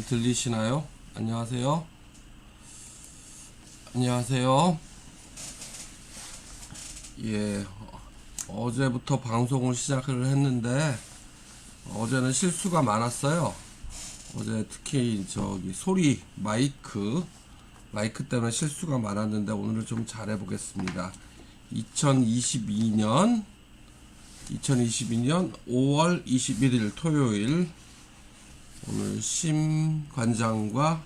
들리시나요? 안녕하세요. 안녕하세요. 예, 어제부터 방송을 시작을 했는데 어제는 실수가 많았어요. 어제 특히 저기 소리 마이크 때문에 실수가 많았는데 오늘은 좀 잘해 보겠습니다. 2022년 5월 21일 토요일, 오늘 심 관장의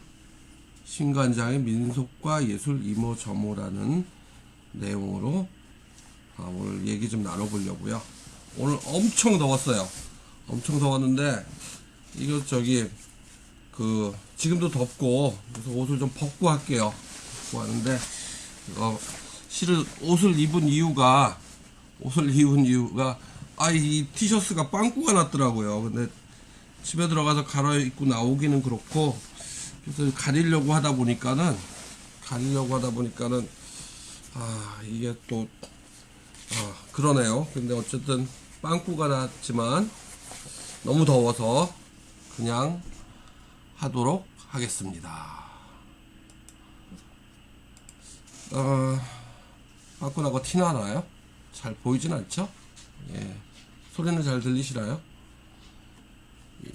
민속과 예술 이모저모라는 내용으로 오늘 얘기 좀 나눠보려고요. 오늘 엄청 더웠어요. 엄청 더웠는데 이거 지금도 덥고, 그래서 옷을 좀 벗고 할게요. 벗고 하는데 실은 옷을 입은 이유가 이 티셔츠가 빵꾸가 났더라고요. 근데 집에 들어가서 갈아입고 나오기는 그렇고, 그래서 가리려고 하다 보니까는 이게 또 그러네요. 근데 어쨌든 빵꾸가 났지만 너무 더워서 그냥 하도록 하겠습니다. 빵꾸 나고 티 나나요? 잘 보이진 않죠? 예. 소리는 잘 들리시나요?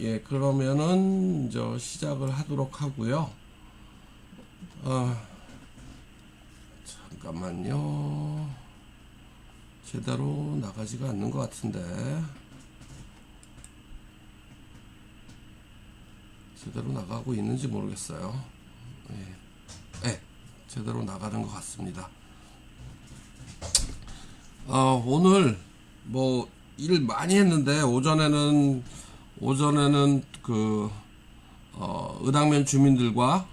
예, 그러면은 이제 시작을 하도록 하고요. 잠깐만요. 제대로 나가지가 않는 것 같은데. 제대로 나가고 있는지 모르겠어요. 예, 제대로 나가는 것 같습니다. 오늘 뭐 일 많이 했는데 오전에는 의당면 주민들과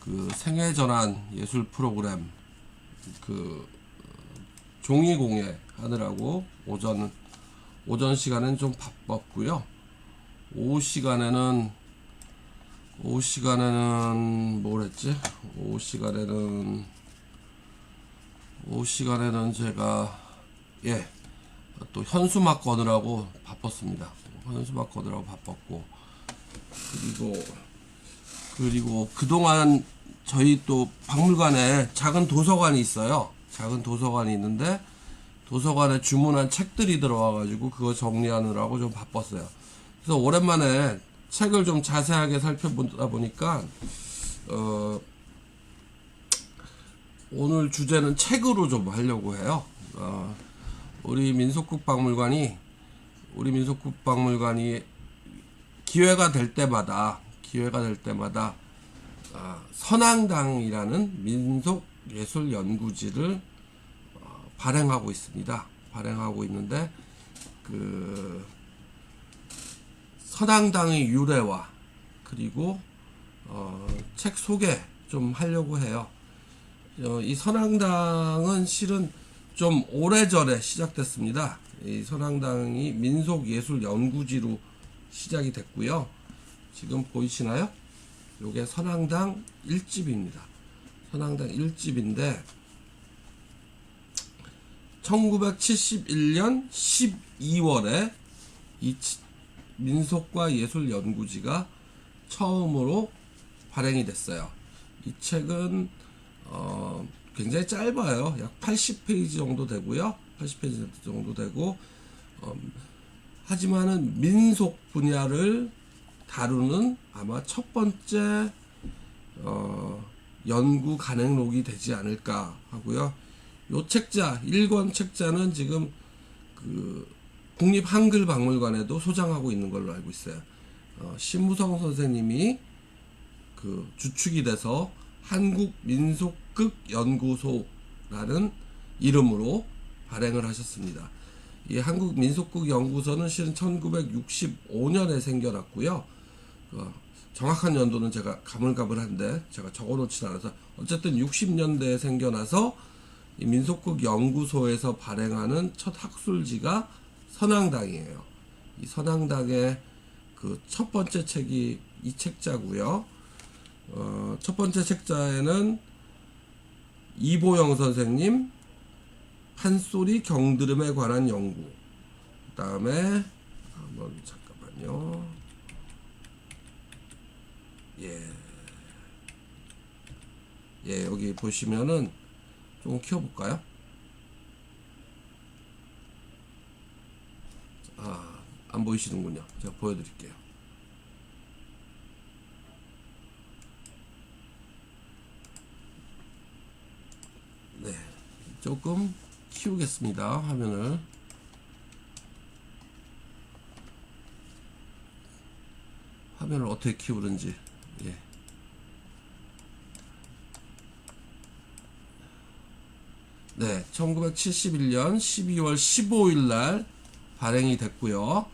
그 생애전환 예술 프로그램 종이 공예 하느라고 오전 시간엔 좀 바빴고요. 오후 시간에는 뭘 했지? 오후 시간에는 제가 또 현수막 거느라고 바빴습니다. 그리고 그동안 저희 또 박물관에 작은 도서관이 있어요. 작은 도서관이 있는데 도서관에 주문한 책들이 들어와가지고 그거 정리하느라고 좀 바빴어요. 그래서 오랜만에 책을 좀 자세하게 살펴보다 보니까 오늘 주제는 책으로 좀 하려고 해요. 우리 민속국박물관이 기회가 될 때마다 선앙당이라는 민속예술연구지를 발행하고 있습니다. 발행하고 있는데 그 선앙당의 유래와 그리고 책 소개 좀 하려고 해요. 이 선앙당은 실은 좀 오래전에 시작됐습니다. 이 선앙당이 민속예술연구지로 시작이 됐고요. 지금 보이시나요? 요게 선앙당 1집입니다. 선앙당 1집인데 1971년 12월에 이 민속과 예술연구지가 처음으로 발행이 됐어요. 이 책은 굉장히 짧아요. 약 80페이지 정도 되고요. 80페이지 정도 되고, 하지만은 민속 분야를 다루는 아마 첫 번째 연구 간행록이 되지 않을까 하고요. 요 책자 1권 책자는 지금 국립한글박물관에도 소장하고 있는 걸로 알고 있어요. 신무성 선생님이 주축이 돼서 한국민속극연구소라는 이름으로 발행을 하셨습니다. 이 한국민속극연구소는 실은 1965년에 생겨났고요. 정확한 연도는 제가 가물가물한데 제가 적어놓지 않아서, 어쨌든 60년대에 생겨나서 이 민속극연구소에서 발행하는 첫 학술지가 선앙당이에요. 이 선앙당의 첫 번째 책이 이 책자고요. 첫 번째 책자에는 이보영 선생님 판소리 경드름에 관한 연구, 그 다음에 잠깐만요. 예, 예, 여기 보시면은 조금 키워볼까요? 아, 안 보이시는군요. 제가 보여드릴게요. 네, 조금 키우겠습니다. 화면을 어떻게 키우는지. 예. 네, 1971년 12월 15일 날 발행이 됐고요.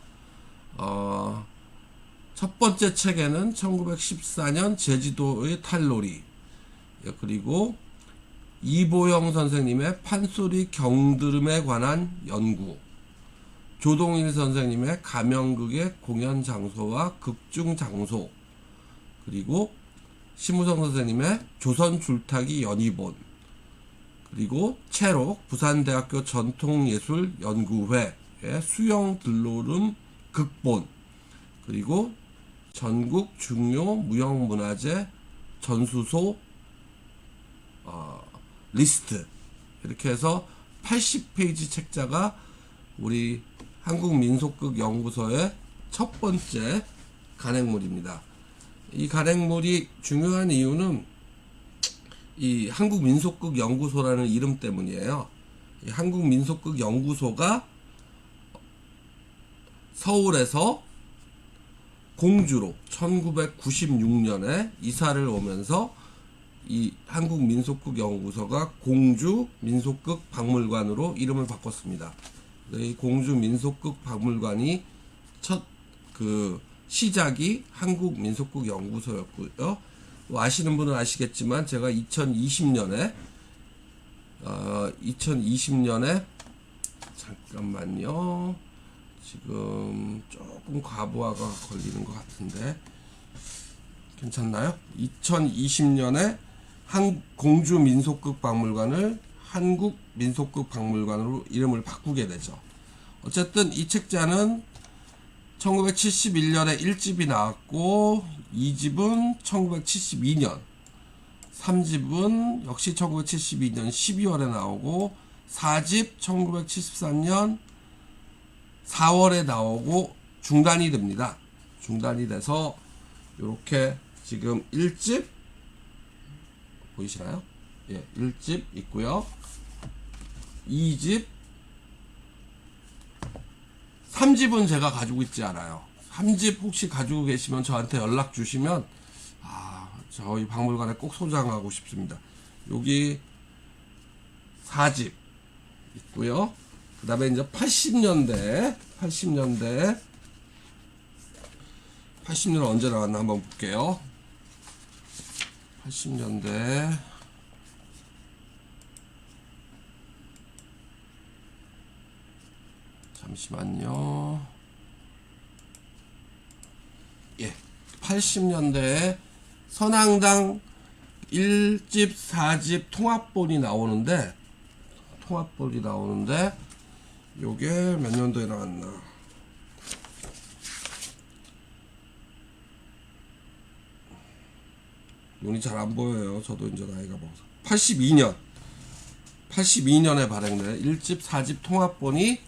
첫 번째 책에는 1914년 제주도의 탈놀이, 그리고 이보영 선생님의 판소리 경드름에 관한 연구, 조동일 선생님의 가명극의 공연 장소와 극중 장소, 그리고 심우성 선생님의 조선 줄타기 연희본, 그리고 채록 부산대학교 전통예술연구회의 수영 들로름 극본, 그리고 전국 중요 무형문화재 전수소 리스트, 이렇게 해서 80페이지 책자가 우리 한국민속극연구소의 첫 번째 간행물입니다. 이 간행물이 중요한 이유는 이 한국민속극연구소라는 이름 때문이에요. 이 한국민속극연구소가 서울에서 공주로 1996년에 이사를 오면서 이 한국민속극연구소가 공주민속극박물관으로 이름을 바꿨습니다. 이 공주민속극박물관이 첫 시작이 한국민속극연구소였고요. 아시는 분은 아시겠지만 제가 2020년에 잠깐만요. 지금 조금 과부하가 걸리는 것 같은데 괜찮나요? 2020년에 공주민속극박물관을 한국민속극박물관으로 이름을 바꾸게 되죠. 어쨌든 이 책자는 1971년에 1집이 나왔고 2집은 1972년, 3집은 역시 1972년 12월에 나오고 4집 1973년 4월에 나오고 중단이 됩니다. 중단이 돼서 이렇게 지금 1집 보이시나요? 예, 1집 있고요. 2집, 3집은 제가 가지고 있지 않아요. 3집 혹시 가지고 계시면 저한테 연락 주시면 저희 박물관에 꼭 소장하고 싶습니다. 여기 4집 있고요. 그 다음에 이제 80년대 80년 언제 나왔나 한번 볼게요. 80년대 잠시만요. 예, 80년대에 선앙당 1집, 4집 통합본이 나오는데 요게 몇 년도에 나왔나? 눈이 잘 안 보여요. 저도 이제 나이가 먹어서. 82년에 발행된 1집, 4집 통합본이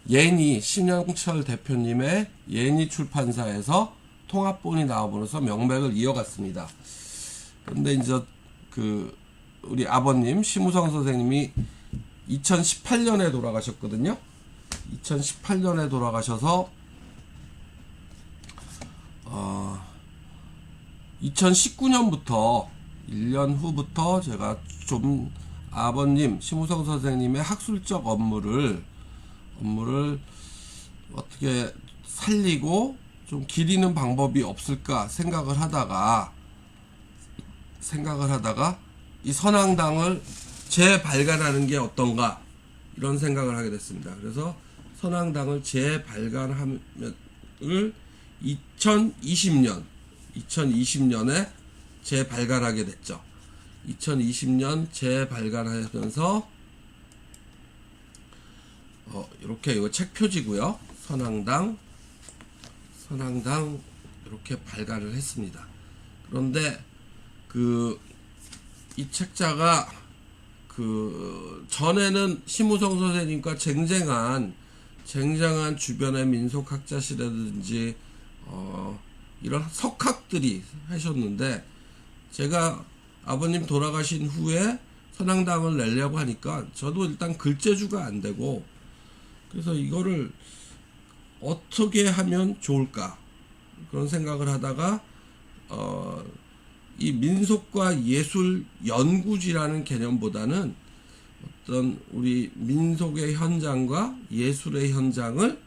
예니 신영철 대표님의 예니 출판사에서 통합본이 나와버려서 명맥을 이어갔습니다. 그런데 이제 우리 아버님 심우성 선생님이 2018년에 돌아가셨거든요. 2018년에 돌아가셔서 2019년부터 1년 후부터 제가 좀 아버님 심우성 선생님의 학술적 업무를 어떻게 살리고 좀 기리는 방법이 없을까 생각을 하다가 이 선앙당을 재발간하는 게 어떤가 이런 생각을 하게 됐습니다. 그래서 선앙당을 재발간을 2020년에 재발간하게 됐죠. 2020년 재발간하면서 이렇게 이거 책 표지고요. 선앙당 이렇게 발간을 했습니다. 그런데 이 책자가 전에는 심우성 선생님과 쟁쟁한 주변의 민속학자시라든지 이런 석학들이 하셨는데, 제가 아버님 돌아가신 후에 선앙당을 내려고 하니까 저도 일단 글재주가 안 되고, 그래서 이거를 어떻게 하면 좋을까 그런 생각을 하다가 이 민속과 예술 연구지라는 개념보다는 어떤 우리 민속의 현장과 예술의 현장을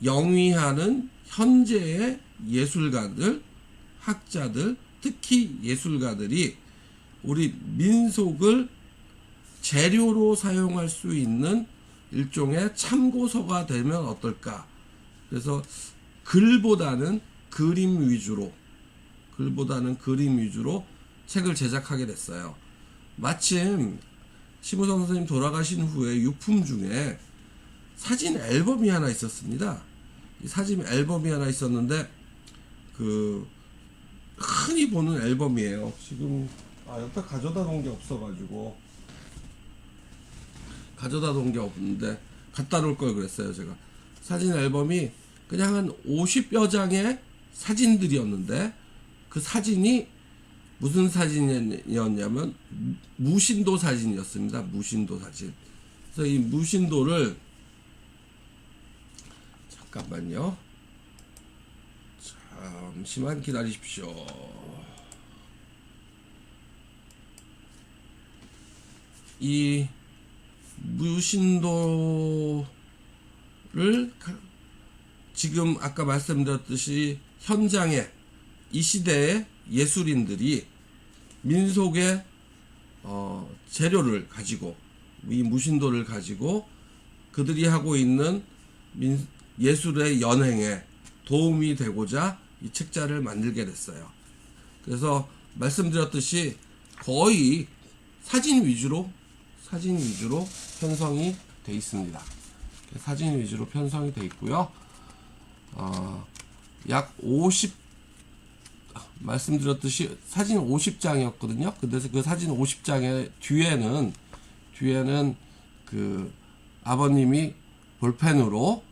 영위하는 현재의 예술가들, 학자들, 특히 예술가들이 우리 민속을 재료로 사용할 수 있는 일종의 참고서가 되면 어떨까. 그래서 글보다는 그림 위주로 책을 제작하게 됐어요. 마침 심우성 선생님 돌아가신 후에 유품 중에 사진 앨범이 하나 있었습니다. 이 사진 앨범이 하나 있었는데 흔히 보는 앨범이에요. 지금 옆에 가져다 놓은 게 없어가지고 없는데 갖다 놓을 걸 그랬어요. 제가 사진 앨범이 그냥 한 50여 장의 사진들이었는데, 그 사진이 무슨 사진이었냐면 무신도 사진이었습니다. 무신도 사진. 그래서 이 무신도를 잠깐만요. 잠시만 기다리십시오. 이 무신도를 지금 아까 말씀드렸듯이 현장에 이 시대의 예술인들이 민속의 재료를 가지고, 이 무신도를 가지고 그들이 하고 있는 예술의 연행에 도움이 되고자 이 책자를 만들게 됐어요. 그래서 말씀드렸듯이 거의 사진 위주로 편성이 되어 있습니다. 사진 위주로 편성이 되어 있고요. 약 50, 말씀드렸듯이 사진 50장이었거든요. 근데 그 사진 50장의 뒤에는 아버님이 볼펜으로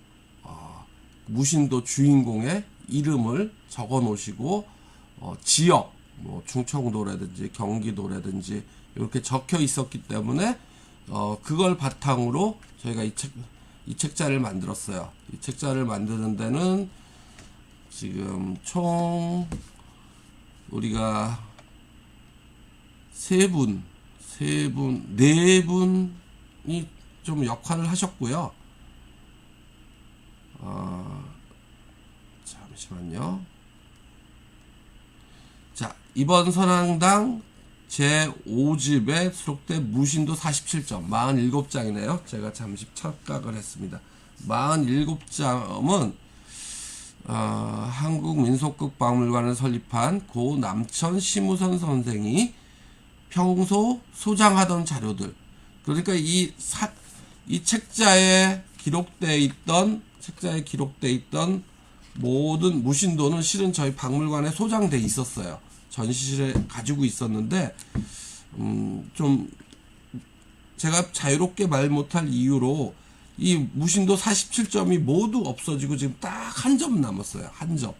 무신도 주인공의 이름을 적어 놓으시고, 지역, 충청도라든지 경기도라든지 이렇게 적혀 있었기 때문에 그걸 바탕으로 저희가 이 책자를 만들었어요. 이 책자를 만드는 데는 지금 총 우리가 네 분이 좀 역할을 하셨고요. 잠시만요. 자, 이번 선앙당 제5집에 수록된 무신도 47점, 47장이네요. 제가 잠시 착각을 했습니다. 47점은 한국민속극박물관을 설립한 고 남천 심우선 선생이 평소 소장하던 자료들, 그러니까 이 책자에 기록되어 있던 모든 무신도는 실은 저희 박물관에 소장돼 있었어요. 전시실에 가지고 있었는데 좀 제가 자유롭게 말 못할 이유로 이 무신도 47점이 모두 없어지고 지금 딱 한 점 남았어요. 한 점.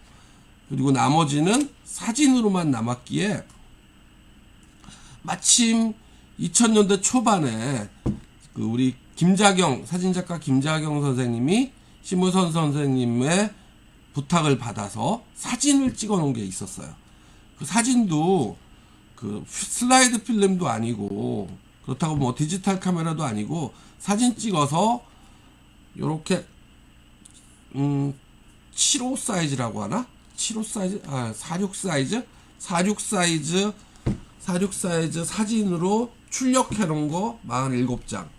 그리고 나머지는 사진으로만 남았기에, 마침 2000년대 초반에 우리 사진작가 김자경 선생님이 심우선 선생님의 부탁을 받아서 사진을 찍어 놓은 게 있었어요. 그 사진도 슬라이드 필름도 아니고, 그렇다고 디지털 카메라도 아니고, 사진 찍어서 요렇게 7호 사이즈라고 하나? 7호 사이즈? 46 사이즈? 46 사이즈 사진으로 출력해 놓은 거 47장.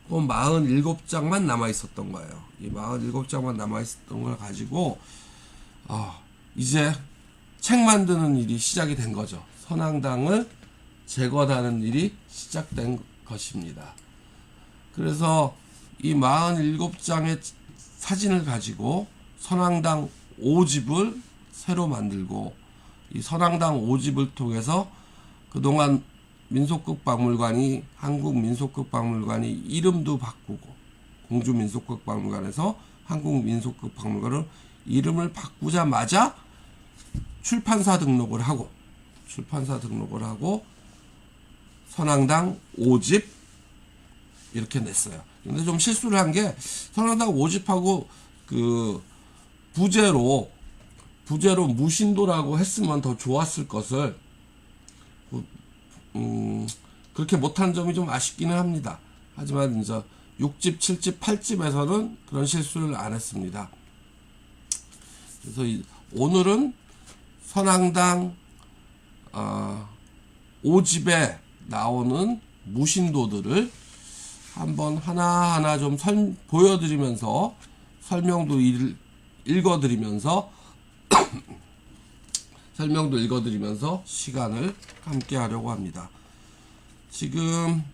그 47장만 남아 있었던 거예요. 이 47장만 남아 있었던 걸 가지고 이제 책 만드는 일이 시작이 된 거죠. 선앙당을 재건하는 일이 시작된 것입니다. 그래서 이 47장의 사진을 가지고 선앙당 5집을 새로 만들고, 이 선앙당 5집을 통해서 그동안 민속극박물관이 한국민속극박물관이 이름도 바꾸고 공주민속극박물관에서 한국민속극박물관으로 이름을 바꾸자마자 출판사 등록을 하고 선앙당 5집 이렇게 냈어요. 근데 좀 실수를 한 게 선앙당 5집하고 그 부제로 무신도라고 했으면 더 좋았을 것을 그렇게 못한 점이 좀 아쉽기는 합니다. 하지만 이제 6집, 7집, 8집에서는 그런 실수를 안 했습니다. 그래서 오늘은 선앙당 5집에 나오는 무신도들을 한번 하나하나 좀 보여드리면서 설명도 읽어드리면서 시간을 함께 하려고 합니다. 지금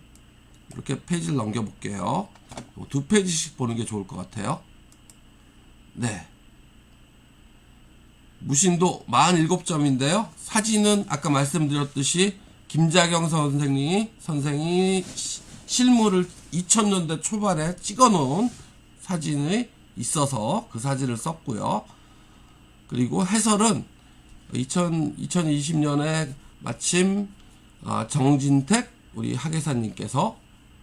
이렇게 페이지를 넘겨볼게요. 2페이지씩 보는 게 좋을 것 같아요. 네. 무신도 47점인데요. 사진은 아까 말씀드렸듯이 김자경 선생이 실물을 2000년대 초반에 찍어놓은 사진이 있어서 그 사진을 썼고요. 그리고 해설은 2020년에 마침 정진택 우리 학예사님께서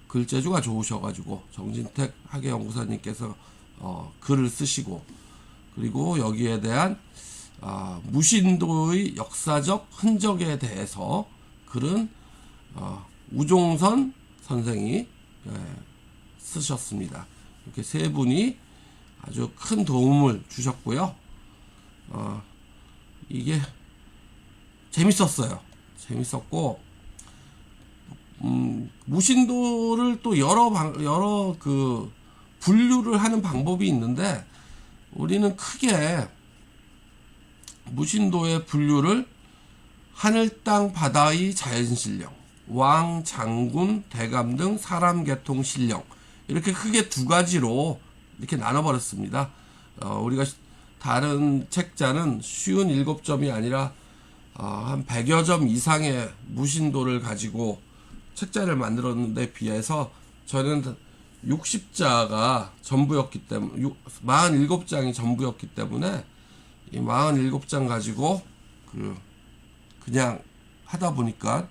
글재주가 좋으셔가지고 정진택 학예연구사님께서 글을 쓰시고, 그리고 여기에 대한 무신도의 역사적 흔적에 대해서 글은 우종선 선생이 쓰셨습니다. 이렇게 세 분이 아주 큰 도움을 주셨고요. 이게 재밌었고, 무신도를 또 여러 그 분류를 하는 방법이 있는데, 우리는 크게 무신도의 분류를 하늘, 땅, 바다의 자연신령, 왕, 장군, 대감 등 사람 계통 신령, 이렇게 크게 두 가지로 이렇게 나눠버렸습니다. 우리가 다른 책자는 쉬운 7점이 아니라 한 100여 점 이상의 무신도를 가지고 책자를 만들었는데 비해서 저는 60자가 전부였기 때문에 47장이 전부였기 때문에 이 47장 가지고 그냥 하다 보니까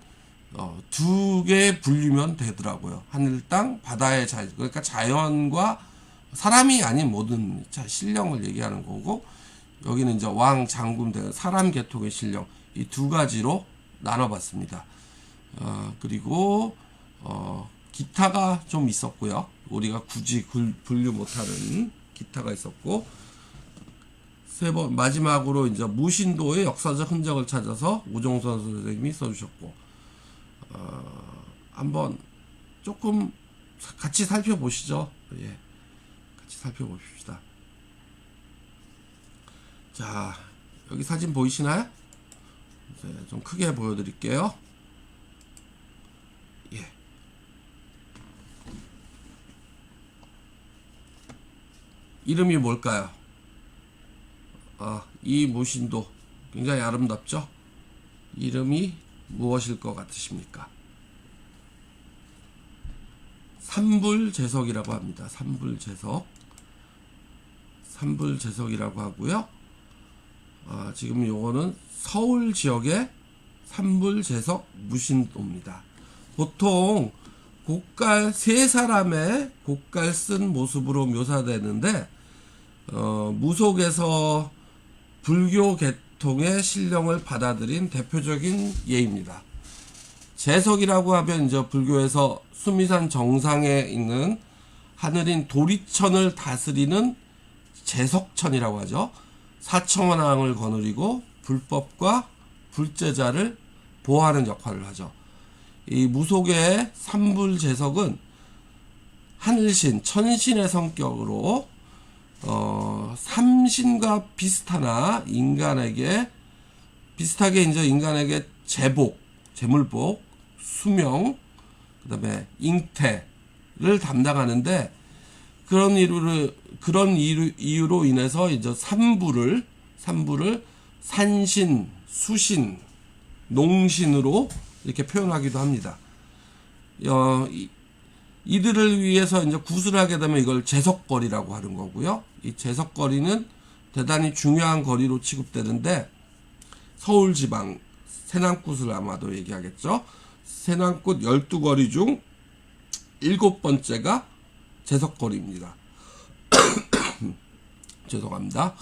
두 개 분류면 되더라고요. 하늘, 땅, 바다의 자연, 그러니까 자연과 사람이 아닌 모든 신령을 얘기하는 거고, 여기는 이제 왕, 장군 등 사람 계통의 신령, 이 두 가지로 나눠봤습니다. 그리고 기타가 좀 있었고요. 우리가 굳이 분류 못하는 기타가 있었고, 마지막으로 이제 무신도의 역사적 흔적을 찾아서 우종선 선생님이 써주셨고, 한번 조금 같이 살펴보시죠. 예, 같이 살펴봅시다. 자, 여기 사진 보이시나요? 이제 좀 크게 보여드릴게요. 예. 이름이 뭘까요? 이 무신도 굉장히 아름답죠? 이름이 무엇일 것 같으십니까? 삼불제석이라고 합니다. 삼불제석이라고 하고요. 지금 요거는 서울 지역의 삼불제석 무신도입니다. 보통 세 사람의 곡갈 쓴 모습으로 묘사되는데, 무속에서 불교 계통의 신령을 받아들인 대표적인 예입니다. 제석이라고 하면 이제 불교에서 수미산 정상에 있는 하늘인 도리천을 다스리는 제석천이라고 하죠. 사천왕을 거느리고 불법과 불제자를 보호하는 역할을 하죠. 이 무속의 삼불제석은 하늘신, 천신의 성격으로 삼신과 비슷하나 비슷하게 이제 인간에게 재물복, 수명, 그 다음에 잉태를 담당하는데, 그런 이유로 인해서 이제 삼부를 산신, 수신, 농신으로 이렇게 표현하기도 합니다. 이들을 위해서 이제 구슬을 하게 되면 이걸 제석거리라고 하는 거고요. 이 제석거리는 대단히 중요한 거리로 취급되는데, 서울지방 세난굿을 아마도 얘기하겠죠. 세난굿 12거리 중 7번째가 제석거리입니다. 죄송합니다.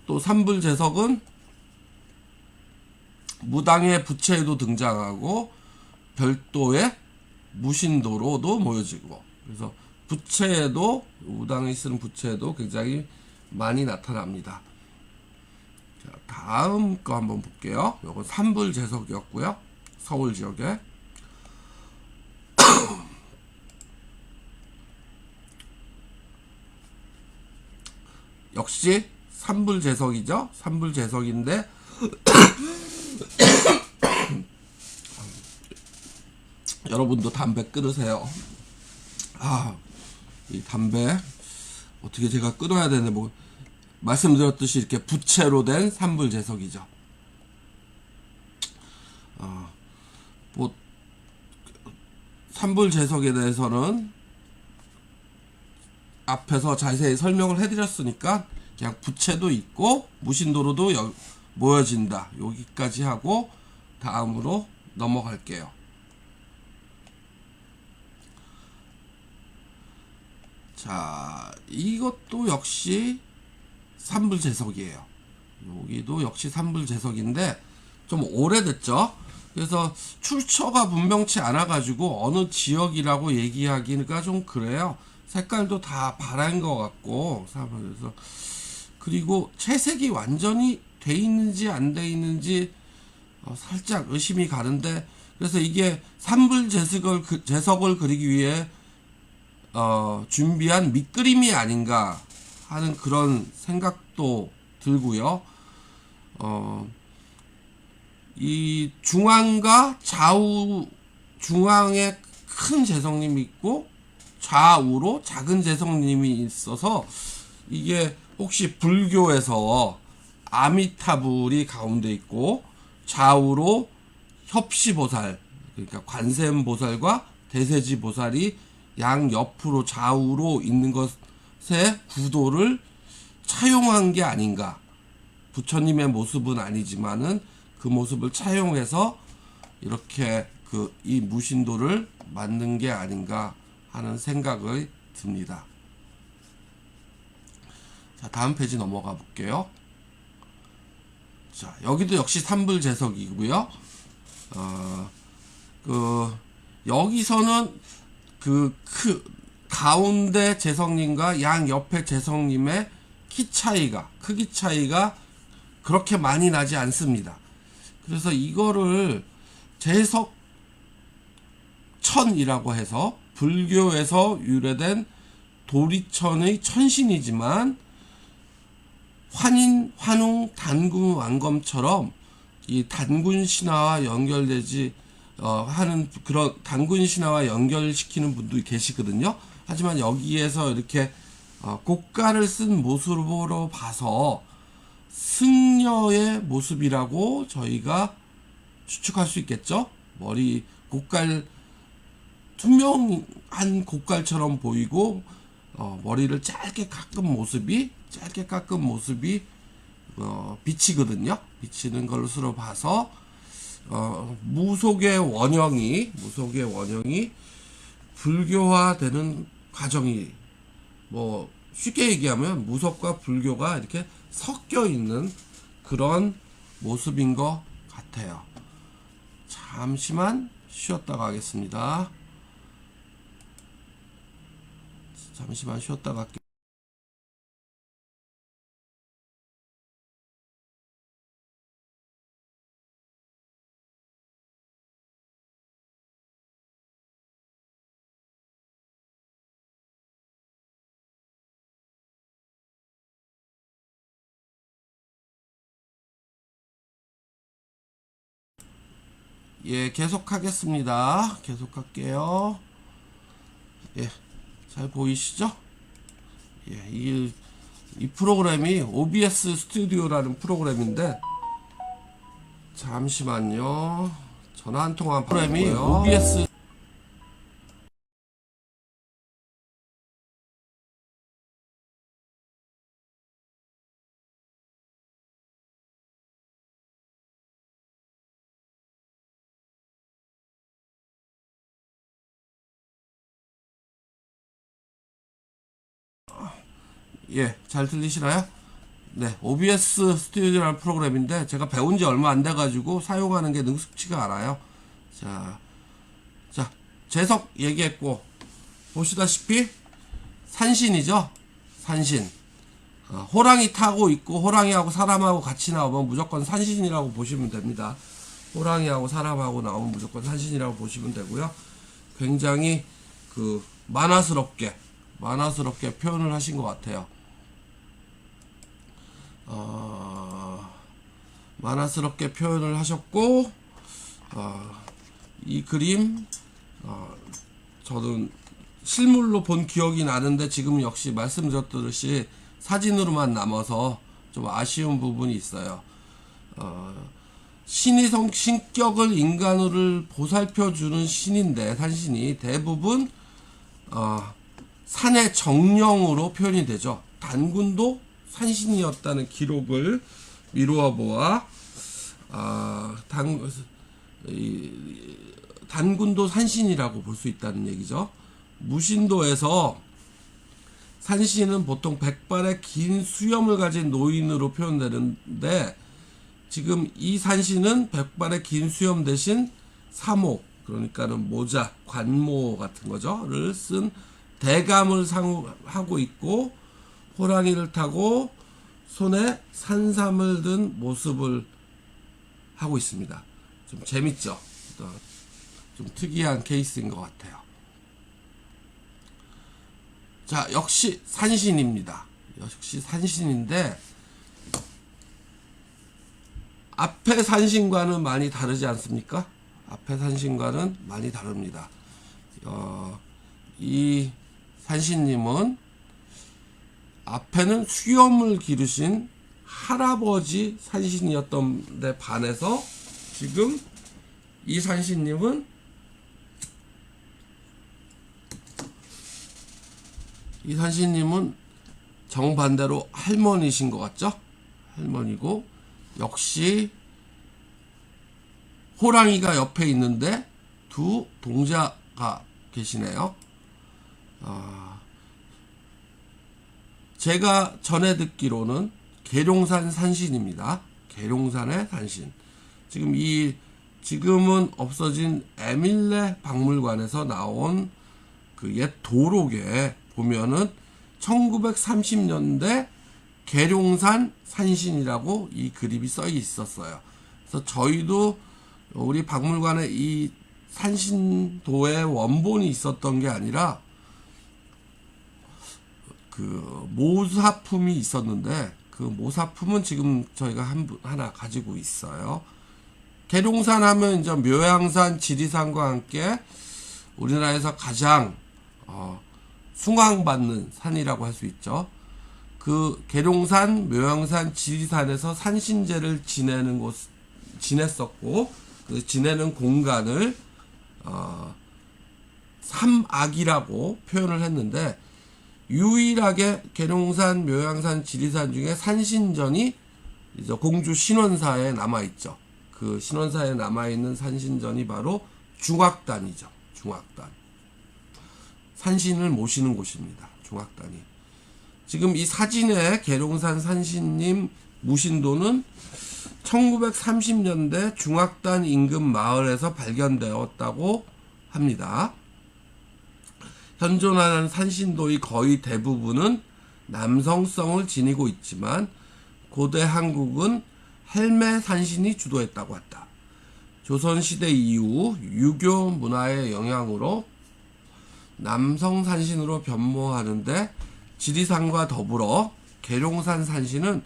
또 삼불제석은 무당의 부채에도 등장하고 별도의 무신도로도 모여지고, 그래서 부채에도, 무당이 쓰는 부채에도 굉장히 많이 나타납니다. 자, 다음 거 한번 볼게요. 요건 삼불제석이었고요. 서울 지역에. 역시 삼불제석이죠. 삼불제석인데 여러분도 담배 끊으세요. 이 담배 어떻게 제가 끊어야 되는데, 뭐 말씀드렸듯이 이렇게 부채로 된 삼불제석이죠. 뭐 삼불제석에 대해서는 앞에서 자세히 설명을 해드렸으니까 그냥 부채도 있고 무신도로도 모여진다, 여기까지 하고 다음으로 넘어갈게요. 자, 이것도 역시 삼불제석이에요. 여기도 역시 삼불제석인데 좀 오래됐죠. 그래서 출처가 분명치 않아 가지고 어느 지역이라고 얘기하기가 좀 그래요. 색깔도 다 파란 것 같고. 그래서 그리고 채색이 완전히 돼 있는지 안 돼 있는지 살짝 의심이 가는데, 그래서 이게 삼불제석을 그리기 위해 준비한 밑그림이 아닌가 하는 그런 생각도 들고요. 이 중앙과 좌우, 중앙에 큰 제석님이 있고 좌우로 작은 제석님이 있어서, 이게 혹시 불교에서 아미타불이 가운데 있고 좌우로 협시보살, 그러니까 관세음보살과 대세지보살이 양 옆으로 좌우로 있는 것의 구도를 차용한 게 아닌가. 부처님의 모습은 아니지만은 그 모습을 차용해서 이렇게 이 무신도를 만든 게 아닌가 하는 생각이 듭니다. 자, 다음 페이지 넘어가 볼게요. 자, 여기도 역시 삼불제석이고요. 여기서는 가운데 제석님과 양 옆에 제석님의 크기 차이가 그렇게 많이 나지 않습니다. 그래서 이거를 제석천이라고 해서 불교에서 유래된 도리천의 천신이지만, 환웅, 단군, 완검처럼 이 단군 신화와 연결되지 하는, 그런 단군 신화와 연결시키는 분도 계시거든요. 하지만 여기에서 이렇게 고가를 쓴 모습으로 봐서 승려의 모습이라고 저희가 추측할 수 있겠죠. 머리 고깔, 투명한 고깔처럼 보이고 머리를 짧게 깎은 모습이 비치거든요. 비치는 것으로 봐서 무속의 원형이 불교화되는 과정이, 뭐 쉽게 얘기하면 무속과 불교가 이렇게 섞여 있는 그런 모습인 것 같아요. 잠시만 쉬었다가 하겠습니다. 잠시만 쉬었다가 할게요. 예, 계속하겠습니다. 계속할게요. 예, 잘 보이시죠? 예, 이 프로그램이 OBS 스튜디오라는 프로그램인데, 잠시만요. 전화 한 통화 프로그램이 OBS 예, 잘 들리시나요? 네, OBS 스튜디오라는 프로그램인데 제가 배운 지 얼마 안 돼가지고 사용하는 게 능숙치가 않아요. 자, 재석 얘기했고 보시다시피 산신이죠. 산신. 호랑이 타고 있고 호랑이하고 사람하고 같이 나오면 무조건 산신이라고 보시면 됩니다. 호랑이하고 사람하고 나오면 무조건 산신이라고 보시면 되고요. 굉장히 그 만화스럽게 표현을 하신 것 같아요. 만화스럽게 표현을 하셨고, 이 그림, 저는 실물로 본 기억이 나는데 지금 역시 말씀드렸듯이 사진으로만 남아서 좀 아쉬운 부분이 있어요. 신이 신격을 인간을 보살펴주는 신인데, 산신이 대부분, 산의 정령으로 표현이 되죠. 단군도 산신이었다는 기록을 미루어 보아 단군도 산신이라고 볼 수 있다는 얘기죠. 무신도에서 산신은 보통 백발의 긴 수염을 가진 노인으로 표현되는데 지금 이 산신은 백발의 긴 수염 대신 사목, 그러니까는 모자, 관모 같은 거죠,를 쓴 대감을 하고 있고 호랑이를 타고 손에 산삼을 든 모습을 하고 있습니다. 좀 재밌죠? 좀 특이한 케이스인 것 같아요. 자, 역시 산신입니다. 역시 산신인데 앞에 산신과는 많이 다르지 않습니까? 앞에 산신과는 많이 다릅니다. 이 산신님은 앞에는 수염을 기르신 할아버지 산신이었던 데 반해서 지금 이 산신님은 정반대로 할머니신 것 같죠? 할머니고 역시 호랑이가 옆에 있는데 두 동자가 계시네요. 제가 전에 듣기로는 계룡산 산신입니다. 계룡산의 산신. 지금은 없어진 에밀레 박물관에서 나온 그 옛 도록에 보면은 1930년대 계룡산 산신이라고 이 그림이 써 있었어요. 그래서 저희도 우리 박물관에 이 산신도의 원본이 있었던 게 아니라 그 모사품이 있었는데 그 모사품은 지금 저희가 하나 가지고 있어요. 계룡산 하면 이제 묘양산, 지리산과 함께 우리나라에서 가장 숭앙받는 산이라고 할 수 있죠. 그 계룡산, 묘양산, 지리산에서 산신제를 지냈었고 그 지내는 공간을 삼악이라고 표현을 했는데 유일하게 계룡산, 묘양산, 지리산 중에 산신전이 이제 공주 신원사에 남아있죠. 그 신원사에 남아있는 산신전이 바로 중악단이죠. 중악단. 산신을 모시는 곳입니다. 중악단이. 지금 이 사진의 계룡산 산신님 무신도는 1930년대 중악단 인근 마을에서 발견되었다고 합니다. 현존하는 산신도의 거의 대부분은 남성성을 지니고 있지만 고대 한국은 헬매 산신이 주도했다고 한다. 조선시대 이후 유교 문화의 영향으로 남성 산신으로 변모하는데 지리산과 더불어 계룡산 산신은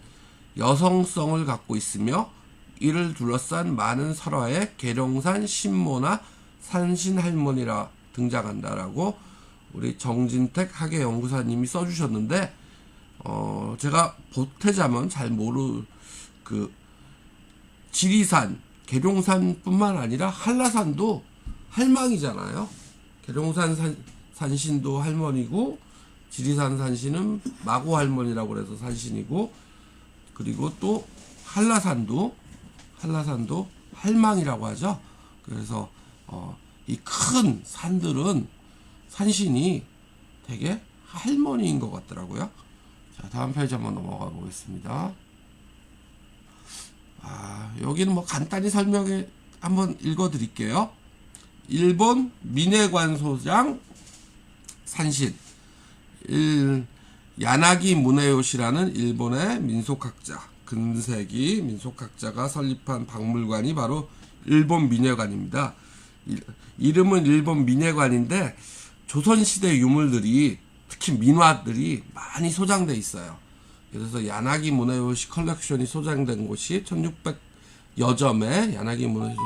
여성성을 갖고 있으며 이를 둘러싼 많은 설화에 계룡산 신모나 산신할머니라 등장한다라고 우리 정진택 학예연구사님이 써주셨는데 제가 보태자면 잘 지리산 계룡산뿐만 아니라 한라산도 할망이잖아요. 계룡산 산신도 할머니고, 지리산 산신은 마고 할머니라고 그래서 산신이고, 그리고 또 한라산도 할망이라고 하죠. 그래서 이 큰 산들은 산신이 되게 할머니인 것 같더라고요. 자, 다음 페이지 한번 넘어가 보겠습니다. 여기는 뭐 간단히 설명해 한번 읽어 드릴게요. 일본 민해관소장 산신, 야나기 무네요시라는 일본의 민속학자, 근세기 민속학자가 설립한 박물관이 바로 일본 민해관입니다. 이름은 일본 민해관인데 조선시대 유물들이, 특히 민화들이 많이 소장돼 있어요. 그래서 야나기 무네요시 컬렉션이 소장된 곳이 1600여 점의 야나기 무네요시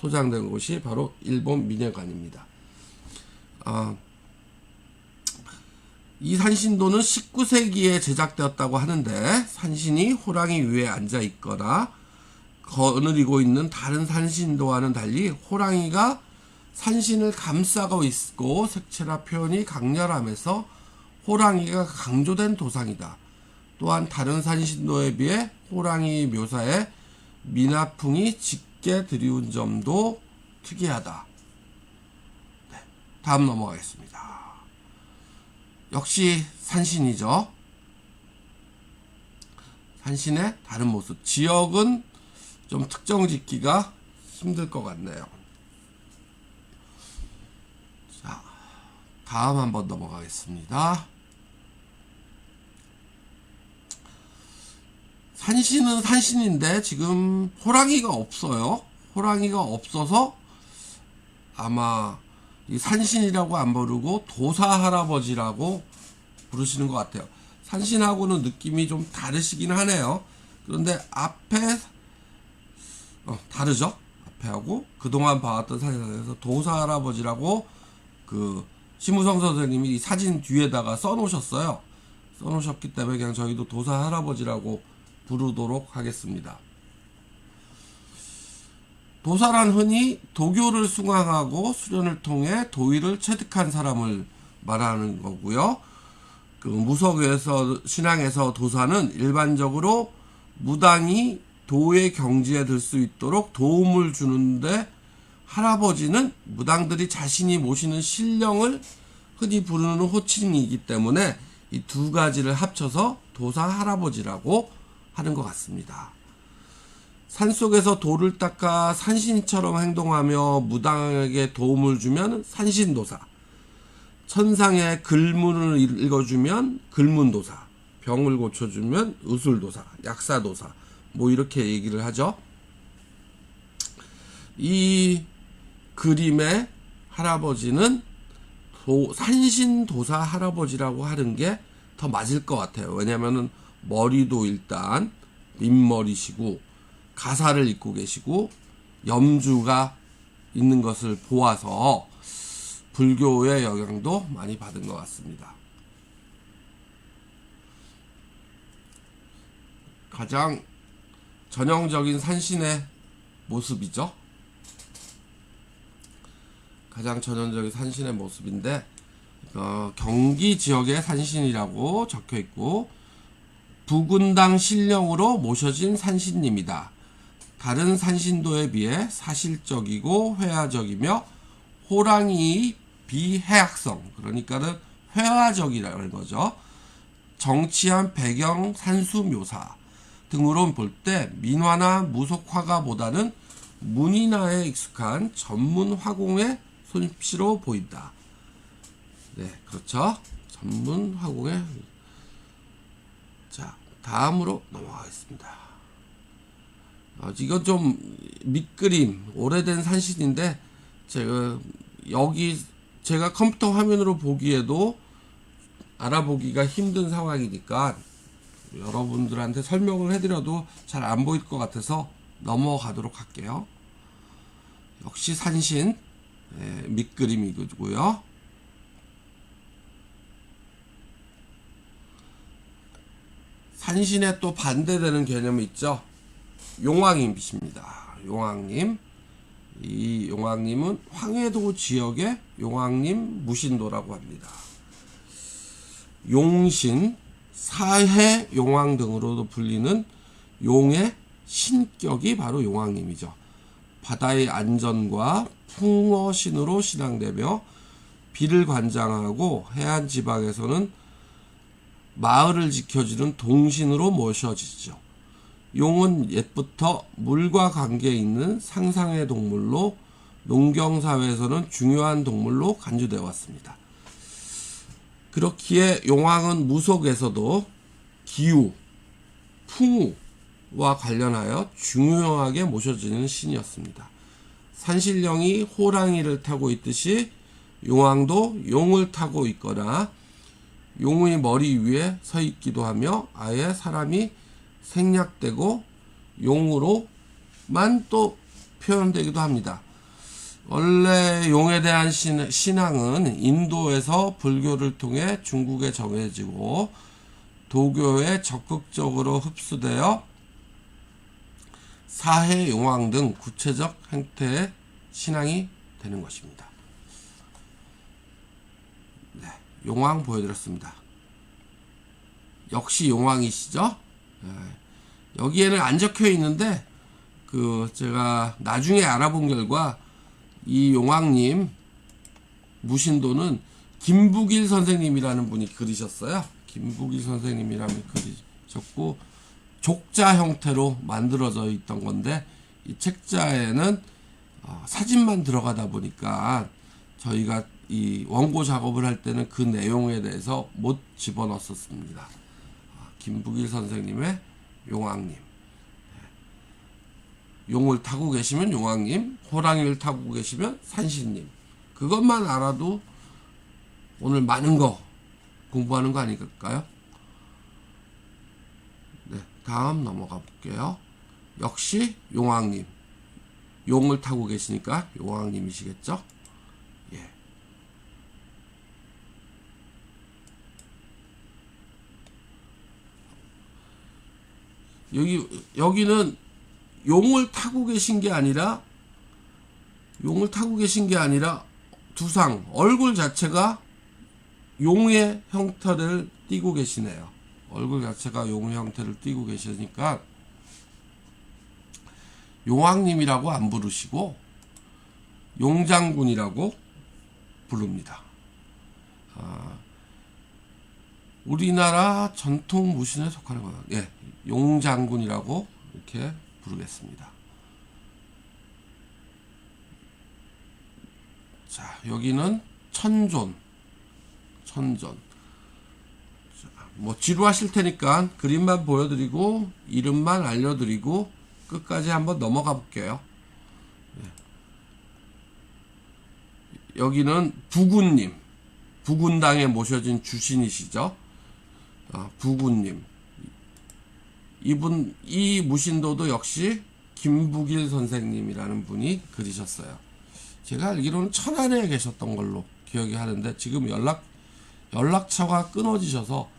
소장된 곳이 바로 일본 민해관입니다. 이 산신도는 19세기에 제작되었다고 하는데, 산신이 호랑이 위에 앉아 있거나 거느리고 있는 다른 산신도와는 달리 호랑이가 산신을 감싸고 있고 색채나 표현이 강렬하면서 호랑이가 강조된 도상이다. 또한 다른 산신도에 비해 호랑이 묘사에 민화풍이 짙게 드리운 점도 특이하다. 네, 다음 넘어가겠습니다. 역시 산신이죠. 산신의 다른 모습. 지역은 좀 특정 짓기가 힘들 것 같네요. 자, 다음 한번 넘어가겠습니다. 산신은 산신인데 지금 호랑이가 없어요. 호랑이가 없어서 아마 이 산신이라고 안 부르고 도사 할아버지라고 부르시는 것 같아요. 산신하고는 느낌이 좀 다르시긴 하네요. 그런데 앞에 다르죠? 앞에하고 그동안 봐왔던 사진에서 도사 할아버지라고 그 심우성 선생님이 이 사진 뒤에다가 써놓으셨어요. 써놓으셨기 때문에 그냥 저희도 도사 할아버지라고 부르도록 하겠습니다. 도사란 흔히 도교를 숭앙하고 수련을 통해 도의를 체득한 사람을 말하는 거고요. 그 무속에서, 신앙에서 도사는 일반적으로 무당이 도의 경지에 들 수 있도록 도움을 주는데, 할아버지는 무당들이 자신이 모시는 신령을 흔히 부르는 호칭이기 때문에 이 두 가지를 합쳐서 도사 할아버지라고 하는 것 같습니다. 산속에서 돌을 닦아 산신처럼 행동하며 무당에게 도움을 주면 산신도사, 천상의 글문을 읽어주면 글문도사, 병을 고쳐주면 의술도사, 약사도사, 뭐 이렇게 얘기를 하죠. 이 그림의 할아버지는 산신도사 할아버지라고 하는 게 더 맞을 것 같아요. 왜냐면은 머리도 일단 민머리시고 가사를 입고 계시고 염주가 있는 것을 보아서 불교의 영향도 많이 받은 것 같습니다. 가장 전형적인 산신의 모습이죠. 가장 전형적인 산신의 모습인데, 경기 지역의 산신이라고 적혀 있고, 부군당 신령으로 모셔진 산신님이다. 다른 산신도에 비해 사실적이고 회화적이며 호랑이의 비해악성, 그러니까는 회화적이라는 거죠. 정치한 배경 산수 묘사 등으로 볼 때 민화나 무속화가보다는 문인화에 익숙한 전문 화공의 솜씨로 보인다. 네, 그렇죠. 전문 화공의. 자, 다음으로 넘어가겠습니다. 이건 좀 밑그림, 오래된 산신인데, 제가 컴퓨터 화면으로 보기에도 알아보기가 힘든 상황이니까 여러분들한테 설명을 해드려도 잘 안 보일 것 같아서 넘어가도록 할게요. 역시 산신, 밑그림이고요. 산신에 또 반대되는 개념이 있죠. 용왕인빛입니다. 용왕님. 이 용왕님은 황해도 지역의 용왕님 무신도라고 합니다. 용신, 사해 용왕 등으로도 불리는 용의 신격이 바로 용왕님이죠. 바다의 안전과 풍어신으로 신앙되며 비를 관장하고 해안 지방에서는 마을을 지켜주는 동신으로 모셔지죠. 용은 옛부터 물과 관계 있는 상상의 동물로 농경사회에서는 중요한 동물로 간주되어 왔습니다. 그렇기에 용왕은 무속에서도 기우, 풍우와 관련하여 중요하게 모셔지는 신이었습니다. 산신령이 호랑이를 타고 있듯이 용왕도 용을 타고 있거나 용의 머리 위에 서 있기도 하며 아예 사람이 생략되고 용으로만 또 표현되기도 합니다. 원래 용에 대한 신앙은 인도에서 불교를 통해 중국에 정해지고 도교에 적극적으로 흡수되어 사해 용왕 등 구체적 형태의 신앙이 되는 것입니다. 네, 용왕 보여드렸습니다. 역시 용왕이시죠? 네, 여기에는 안 적혀 있는데 제가 나중에 알아본 결과 이 용왕님 무신도는 김북일 선생님이라는 분이 그리셨어요. 김북일 선생님이라는 그리셨고 족자 형태로 만들어져 있던 건데 이 책자에는 사진만 들어가다 보니까 저희가 이 원고 작업을 할 때는 그 내용에 대해서 못 집어넣었습니다. 김북일 선생님의 용왕님, 용을 타고 계시면 용왕님, 호랑이를 타고 계시면 산신님. 그것만 알아도 오늘 많은 거 공부하는 거 아닐까요? 네, 다음 넘어가 볼게요. 역시 용왕님. 용을 타고 계시니까 용왕님이시겠죠? 예. 여기는 용을 타고 계신 게 아니라 두상, 얼굴 자체가 용의 형태를 띠고 계시네요. 얼굴 자체가 용의 형태를 띠고 계시니까 용왕님이라고 안 부르시고 용장군이라고 부릅니다. 우리나라 전통 무신에 속하는 거예요. 예, 용장군이라고 이렇게 부르겠습니다. 자, 여기는 천존. 자, 뭐 지루하실 테니까 그림만 보여드리고 이름만 알려드리고 끝까지 한번 넘어가 볼게요. 여기는 부군님, 부군당에 모셔진 주신이시죠. 부군님. 이 무신도도 역시 김북일 선생님이라는 분이 그리셨어요. 제가 알기로는 천안에 계셨던 걸로 기억이 하는데 지금 연락처가 끊어지셔서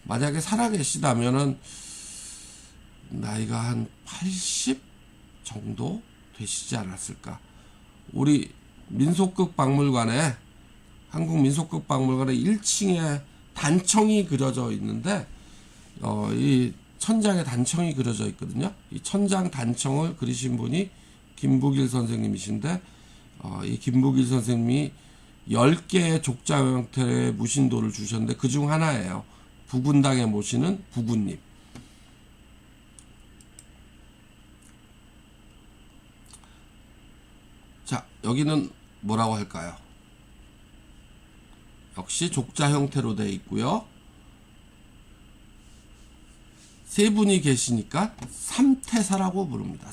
만약에 살아계시다면은 나이가 한 80 정도 되시지 않았을까. 우리 한국 민속극박물관에 1층에 단청이 그려져 있는데 이 천장에 단청이 그려져 있거든요. 이 천장 단청을 그리신 분이 김북일 선생님이신데 이 김북일 선생님이 10개의 족자 형태의 무신도를 주셨는데 그 중 하나예요. 부군당에 모시는 부군님. 자, 여기는 뭐라고 할까요? 역시 족자 형태로 되어 있고요. 세 분이 계시니까 삼태사라고 부릅니다.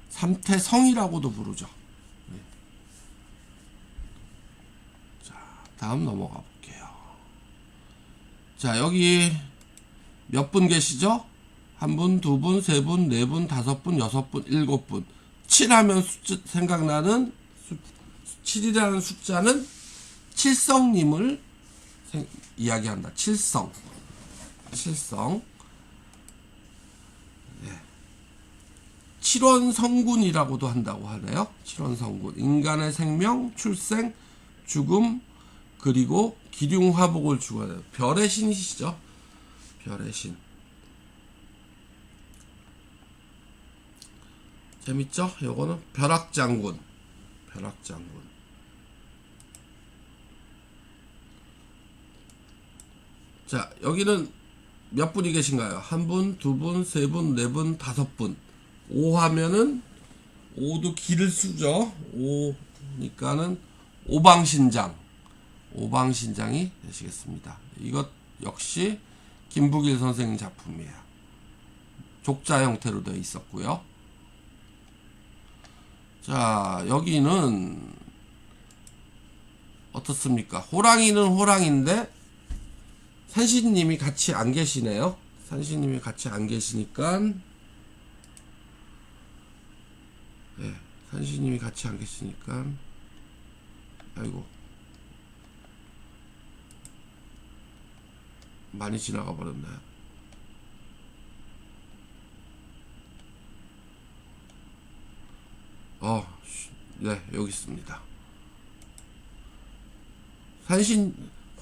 삼태성이라고도 부르죠. 네. 자, 다음 넘어가 볼게요. 자, 여기 몇 분 계시죠? 한 분, 두 분, 세 분, 네 분, 다섯 분, 여섯 분, 일곱 분. 7하면 생각나는 7이라는 숫자는 칠성님을 이야기한다. 칠성. 예. 칠원성군이라고도 한다고 하네요. 칠원성군. 인간의 생명, 출생, 죽음, 그리고 기륭화복을 주관해요. 별의 신이시죠. 별의 신. 재밌죠? 요거는 벼락장군. 벼락장군. 자, 여기는 몇 분이 계신가요? 한 분, 두 분, 세 분, 네 분, 다섯 분. 5 하면은 5도 기를 수죠. 5니까는 오방신장. 오방신장이 되시겠습니다. 이것 역시 김북일 선생님 작품이에요. 족자 형태로 되어 있었고요. 자, 여기는 어떻습니까? 호랑이는 호랑인데 산신님이 같이 안 계시네요. 산신님이 같이 안 계시니까, 네, 산신님이 같이 안 계시니까, 아이고, 많이 지나가 버렸나요? 네, 여기 있습니다.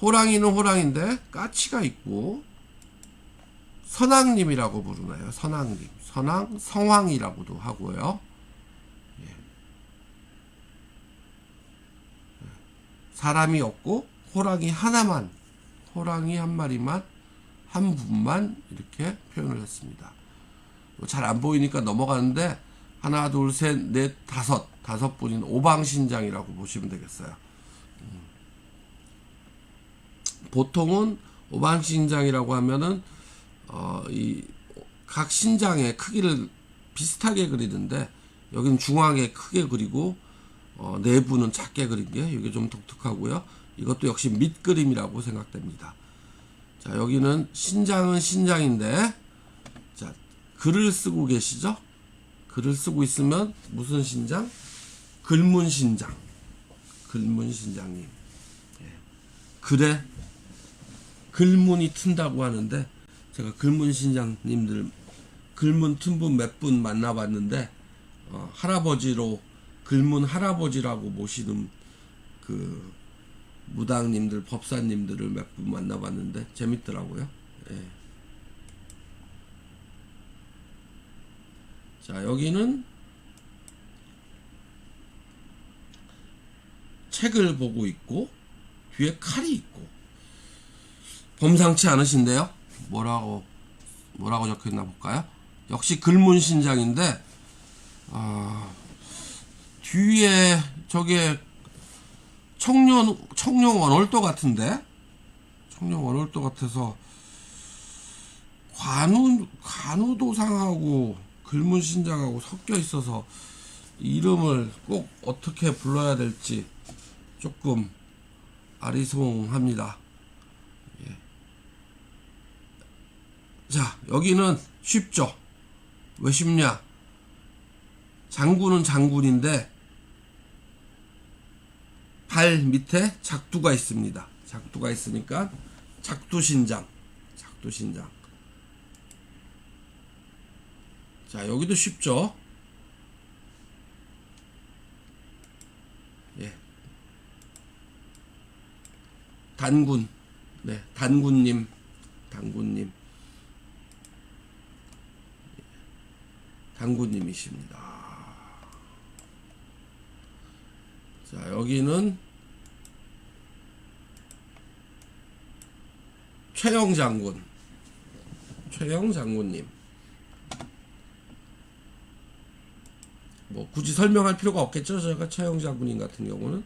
호랑이는 호랑인데 까치가 있고, 선왕님이라고 부르나요? 선왕님. 성왕이라고도 하고요. 예. 사람이 없고 호랑이 하나만, 호랑이 한 마리만, 한 분만 이렇게 표현을 했습니다. 잘 안 보이니까 넘어가는데 하나, 둘, 셋, 넷, 다섯 분인 오방신장이라고 보시면 되겠어요. 보통은 오방신장이라고 하면은 이 각 신장의 크기를 비슷하게 그리는데 여기는 중앙에 크게 그리고 내부는 작게 그린 게 이게 좀 독특하고요. 이것도 역시 밑그림이라고 생각됩니다. 자, 여기는 신장은 신장인데, 자, 글을 쓰고 계시죠? 글을 쓰고 있으면 무슨 신장? 글문신장. 글문신장님. 예. 글에 글문이 튼다고 하는데, 제가 글문신장님들 글문 튼 분 몇 분 만나봤는데, 할아버지로 글문 할아버지라고 모시는 그 무당님들, 법사님들을 몇 분 만나봤는데 재밌더라고요. 예. 자, 여기는 책을 보고 있고 뒤에 칼이 있고 범상치 않으신데요? 뭐라고 적혀있나 볼까요? 역시 글문신장인데 뒤에 저게 청룡 원월도 같은데, 청룡 원월도 같아서 관우도상하고 글문신장하고 섞여 있어서 이름을 꼭 어떻게 불러야 될지 조금 아리송합니다. 예. 자, 여기는 쉽죠. 왜 쉽냐? 장군은 장군인데 발 밑에 작두가 있습니다. 작두가 있으니까 작두신장. 자, 여기도 쉽죠. 예. 단군. 네, 단군님. 단군님이십니다. 자, 여기는 최영 장군님. 뭐 굳이 설명할 필요가 없겠죠. 제가 최영 장군님 같은 경우는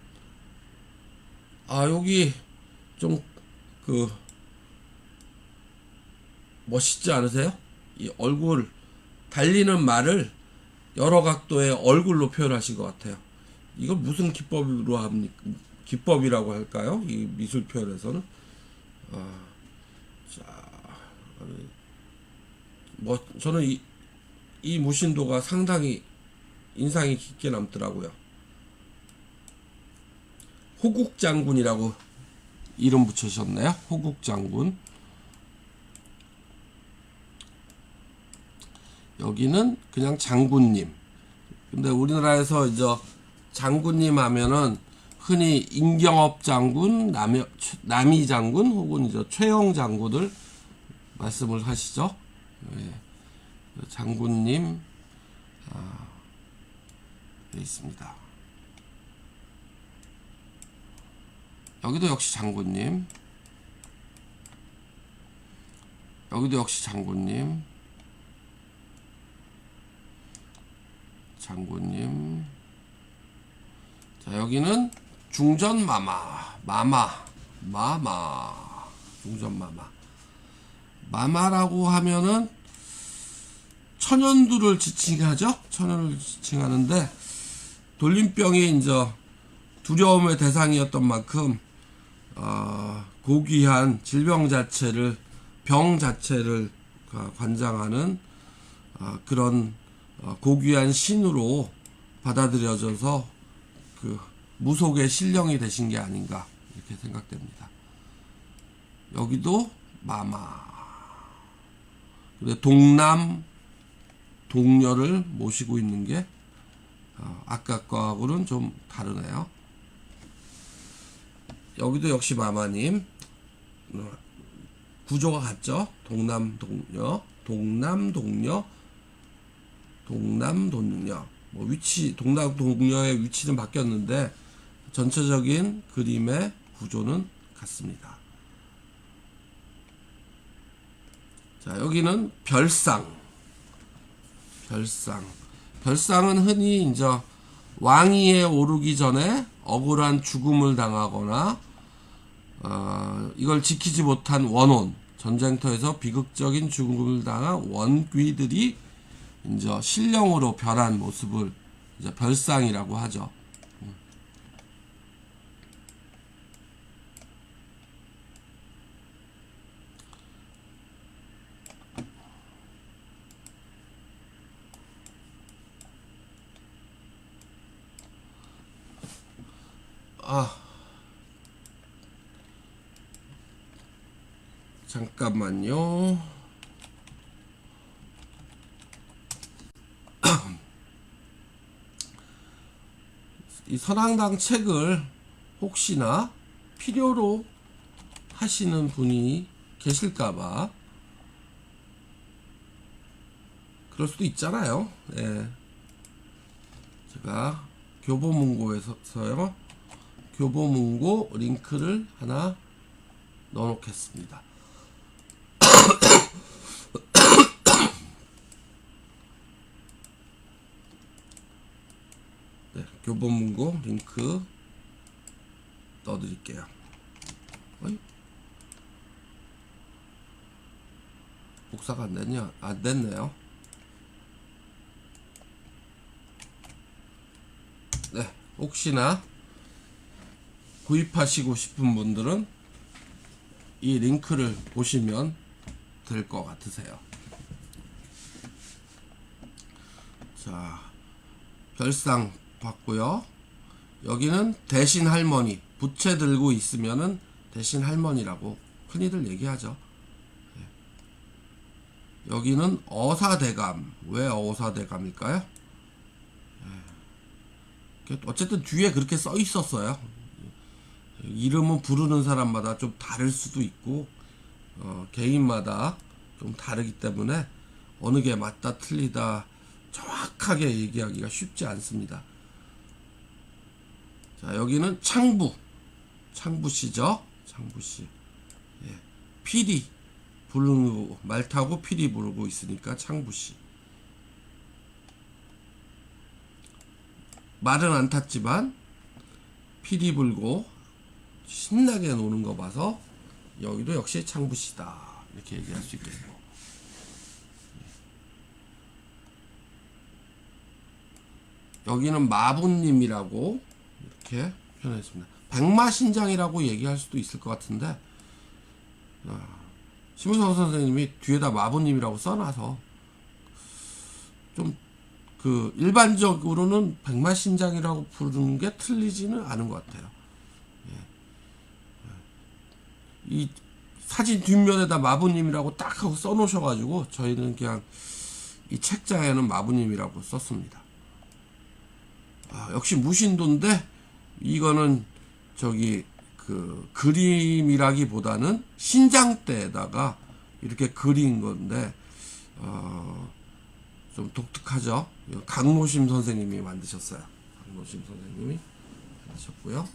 여기 좀 멋있지 않으세요? 이 얼굴 달리는 말을 여러 각도의 얼굴로 표현하신 것 같아요. 이걸 무슨 기법으로 합니까? 기법이라고 할까요? 이 미술 표현에서는. 자, 뭐 저는 이 무신도가 상당히 인상이 깊게 남더라고요. 호국장군이라고 이름 붙이셨네요. 호국장군. 여기는 그냥 장군님. 근데 우리나라에서 이제 장군님 하면은 흔히 임경업 장군, 남이 장군 혹은 이제 최영 장군을 말씀을 하시죠. 예. 장군님 되어 있습니다. 여기도 역시 장군님. 여기도 역시 장군님. 장군님. 자, 여기는 중전마마. 마마. 중전마마. 마마라고 하면은 천연두를 지칭하죠. 천연을 지칭하는데 돌림병이 이제 두려움의 대상이었던 만큼 고귀한 질병 자체를 병 자체를 관장하는 그런 고귀한 신으로 받아들여져서 그 무속의 신령이 되신 게 아닌가 이렇게 생각됩니다. 여기도 마마. 근데 동남 동녀를 모시고 있는 게 아까 거하고는 좀 다르네요. 여기도 역시 마마님. 구조가 같죠? 동남 동녀. 뭐 위치, 동남 동녀의 위치는 바뀌었는데 전체적인 그림의 구조는 같습니다. 자, 여기는 별상. 별상은 흔히 이제 왕위에 오르기 전에 억울한 죽음을 당하거나 이걸 지키지 못한 원혼, 전쟁터에서 비극적인 죽음을 당한 원귀들이 이제 신령으로 변한 모습을 이제 별상이라고 하죠. 잠깐만요. 이 선앙당 책을 혹시나 필요로 하시는 분이 계실까봐 그럴 수도 있잖아요. 예. 제가 교보문고에서요. 교보문고 링크를 하나 넣어 놓겠습니다. 네, 교보문고 링크 넣어 드릴게요. 복사가 안 됐냐? 안 됐네요. 네, 혹시나 구입하시고 싶은 분들은 이 링크를 보시면 될 것 같으세요. 자, 별상 봤고요. 여기는 대신 할머니. 부채 들고 있으면은 대신 할머니라고 흔히들 얘기하죠. 여기는 어사대감. 왜 어사대감일까요? 어쨌든 뒤에 그렇게 써 있었어요. 이름은 부르는 사람마다 좀 다를 수도 있고 개인마다 좀 다르기 때문에 어느 게 맞다 틀리다 정확하게 얘기하기가 쉽지 않습니다. 자, 여기는 창부시죠. 창부시. 예. 피리 부르고 말 타고 피리 부르고 있으니까 창부시. 말은 안 탔지만 피리 불고 신나게 노는 거 봐서 여기도 역시 창부시다 이렇게 얘기할 수 있겠고, 여기는 마부님이라고 이렇게 표현했습니다. 백마신장이라고 얘기할 수도 있을 것 같은데 심우석 선생님이 뒤에다 마부님이라고 써놔서 좀 그 일반적으로는 백마신장이라고 부르는 게 틀리지는 않은 것 같아요. 이 사진 뒷면에다 마부님이라고 딱 하고 써놓으셔가지고 저희는 그냥 이 책자에는 마부님이라고 썼습니다. 역시 무신도인데 이거는 저기 그 그림이라기보다는 신장대에다가 이렇게 그린 건데 좀 독특하죠. 강노심 선생님이 만드셨어요. 강노심 선생님이 만드셨고요.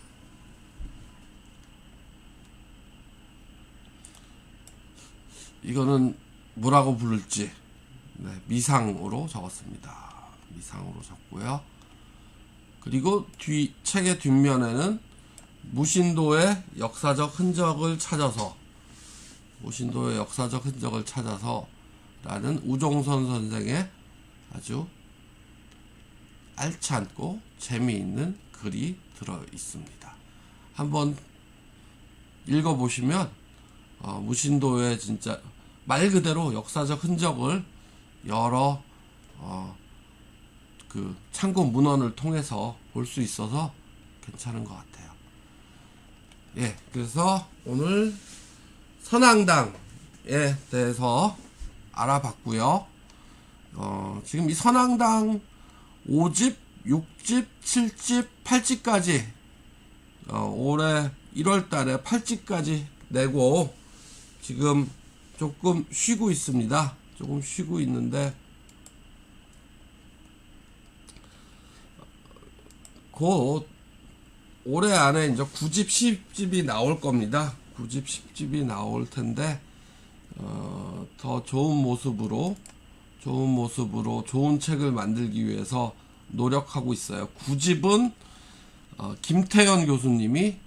이거는 뭐라고 부를지 미상으로 적었습니다. 미상으로 적고요. 그리고 책의 뒷면에는 무신도의 역사적 흔적을 찾아서 라는 우종선 선생의 아주 알찬고 재미있는 글이 들어 있습니다. 한번 읽어보시면 무신도의 진짜 말 그대로 역사적 흔적을 여러 그 참고 문헌을 통해서 볼 수 있어서 괜찮은 것 같아요. 예, 그래서 오늘 선앙당에 대해서 알아봤고요. 지금 이 선앙당 5집, 6집, 7집, 8집까지 올해 1월달에 8집까지 내고 지금 조금 쉬고 있습니다. 조금 쉬고 있는데 곧 올해 안에 이제 9집, 10집이 나올 겁니다. 9집, 10집이 나올 텐데 더 좋은 모습으로 좋은 책을 만들기 위해서 노력하고 있어요. 9집은 김태현 교수님이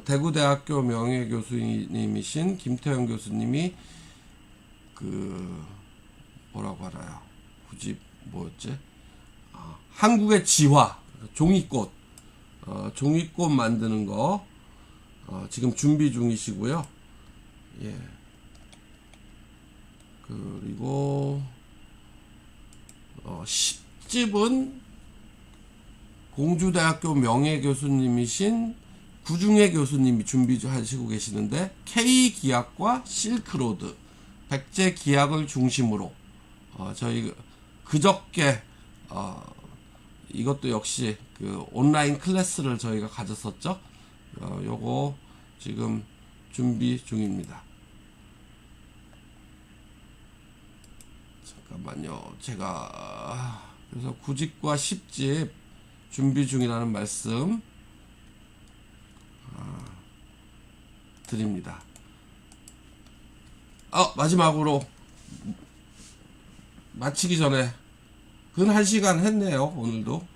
대구대학교 명예교수님이신 김태현 교수님이 그 뭐라고 하나요? 9집 뭐였지? 한국의 지화 종이꽃 만드는 거 지금 준비 중이시고요. 예. 그리고 10집은 공주대학교 명예교수님이신 구중회 교수님이 준비하시고 계시는데 K기약과 실크로드 백제기약을 중심으로 저희 그저께 이것도 역시 그 온라인 클래스를 저희가 가졌었죠. 요거 지금 준비 중입니다. 잠깐만요. 제가 그래서 9집과 10집 준비 중이라는 말씀 드립니다. 마지막으로 마치기 전에 근 1시간 했네요. 오늘도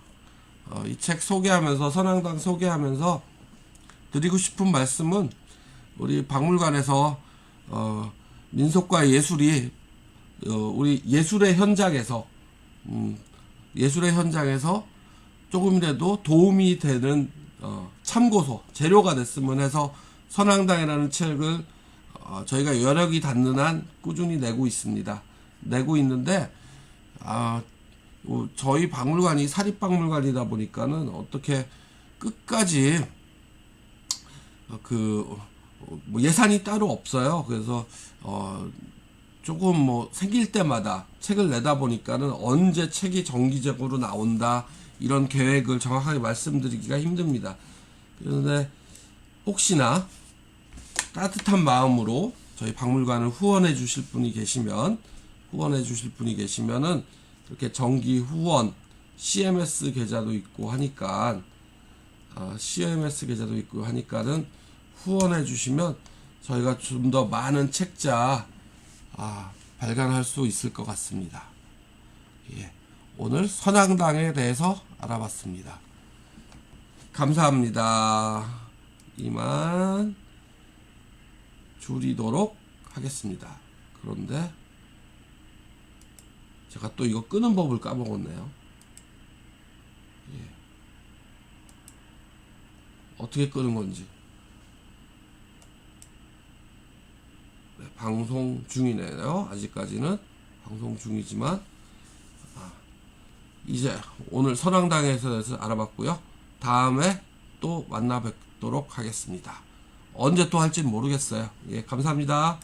이 책 소개하면서 선앙당 소개하면서 드리고 싶은 말씀은 우리 박물관에서 민속과 예술이 우리 예술의 현장에서 조금이라도 도움이 되는 참고서 재료가 됐으면 해서 선앙당이라는 책을 저희가 여력이 닿는 한 꾸준히 내고 있습니다. 내고 있는데 저희 박물관이 사립박물관이다 보니까는 어떻게 끝까지 뭐 예산이 따로 없어요. 그래서 조금 뭐 생길 때마다 책을 내다 보니까는 언제 책이 정기적으로 나온다 이런 계획을 정확하게 말씀드리기가 힘듭니다. 그런데 혹시나 따뜻한 마음으로 저희 박물관을 후원해 주실 분이 계시면은 이렇게 정기 후원 CMS 계좌도 있고 하니까 는 후원해 주시면 저희가 좀 더 많은 책자 발간할 수 있을 것 같습니다. 예, 오늘 선앙당에 대해서 알아봤습니다. 감사합니다. 이만 줄이도록 하겠습니다. 그런데 제가 또 이거 끄는 법을 까먹었네요. 예. 어떻게 끄는 건지. 네, 방송 중이네요. 아직까지는 방송 중이지만 이제 오늘 선앙당에서 대해서 알아봤고요. 다음에 또 만나 뵙도록 하겠습니다. 언제 또 할지는 모르겠어요. 예, 감사합니다.